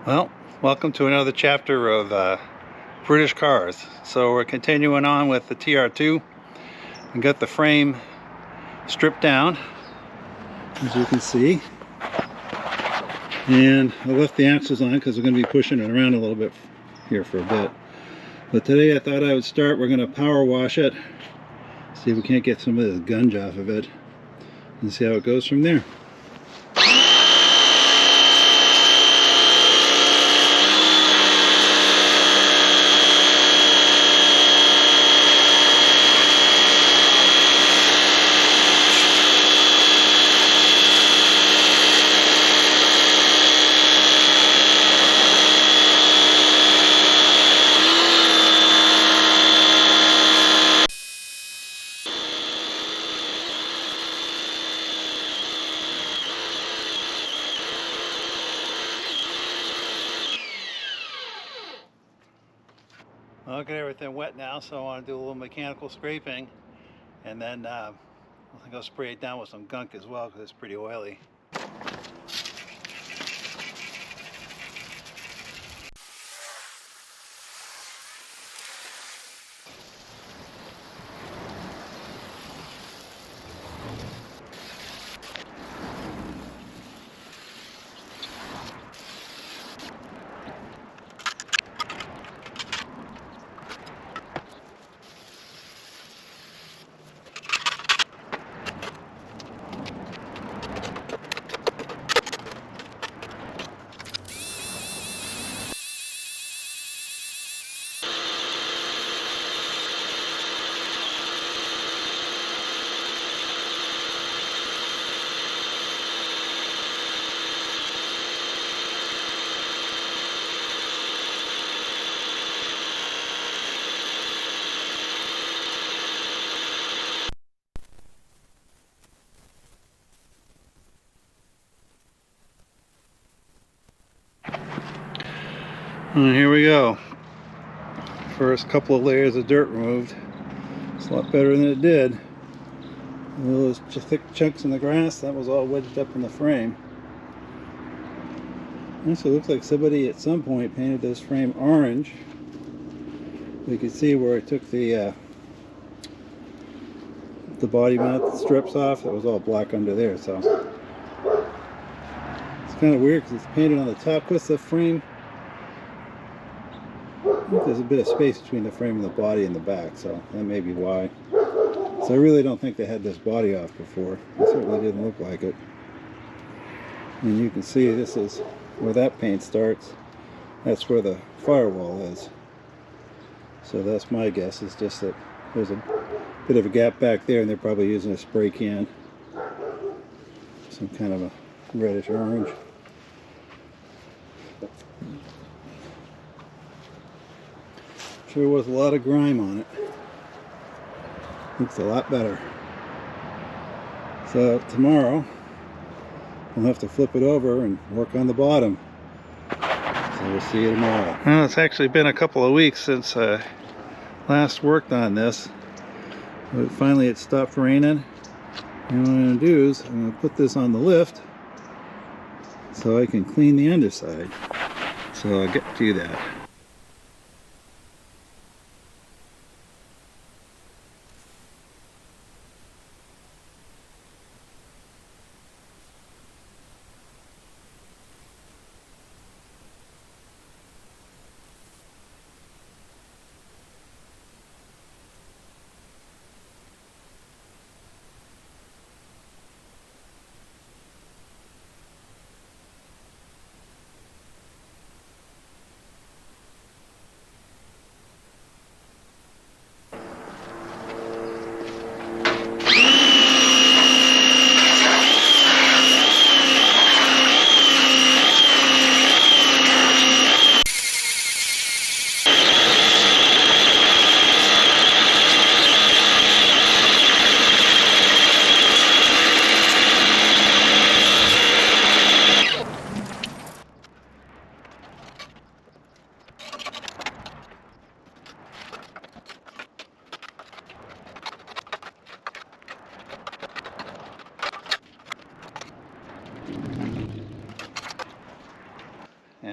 Well, welcome to another chapter of British cars. So we're continuing on with the TR2 and got the frame stripped down, as you can see. And I left the axles on because we're going to be pushing it around a little bit here for a bit. But today I thought I would start, we're going to power wash it, see if we can't get some of this gunge off of it, and see how it goes from there. I'll get everything wet now, so I want to do a little mechanical scraping, and then I think I'll spray it down with some gunk as well because it's pretty oily. And here we go. First couple of layers of dirt removed. It's a lot better than it did. All those thick chunks in the grass, that was all wedged up in the frame. Also looks like somebody at some point painted this frame orange. You can see where it took the body mount strips off. It was all black under there, so it's kind of weird because it's painted on the top with the frame. I think there's a bit of space between the frame and the body in the back, so that may be why. So I really don't think they had this body off before. It certainly didn't look like it. And you can see this is where that paint starts. That's where the firewall is. So that's my guess, is just that there's a bit of a gap back there and they're probably using a spray can. Some kind of a reddish orange. Sure was a lot of grime on it. Looks a lot better. So tomorrow we'll have to flip it over and work on the bottom. So we'll see you tomorrow. Well, it's actually been a couple of weeks since I last worked on this. But finally it stopped raining. And what I'm going to do is I'm going to put this on the lift so I can clean the underside. So I'll get to that.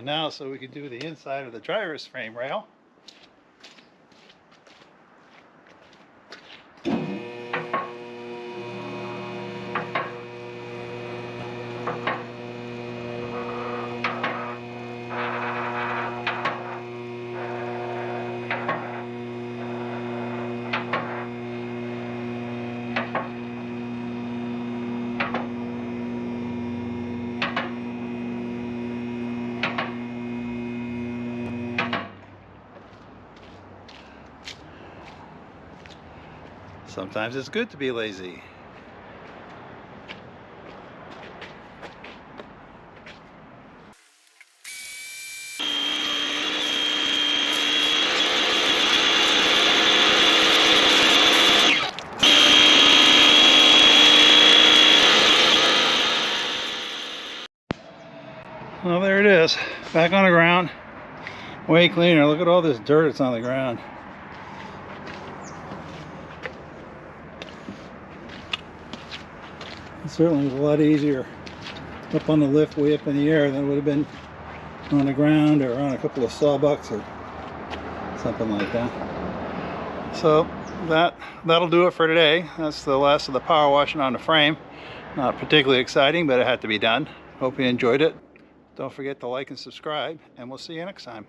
And now, so we can do the inside of the driver's frame rail. Sometimes it's good to be lazy. Well, there it is, back on the ground, way cleaner. Look at all this dirt that's on the ground. It certainly was a lot easier up on the lift, way up in the air, than it would have been on the ground or on a couple of sawbucks or something like that. So that'll do it for today. That's the last of the power washing on the frame. Not particularly exciting, but it had to be done. Hope you enjoyed it. Don't forget to like and subscribe, and we'll see you next time.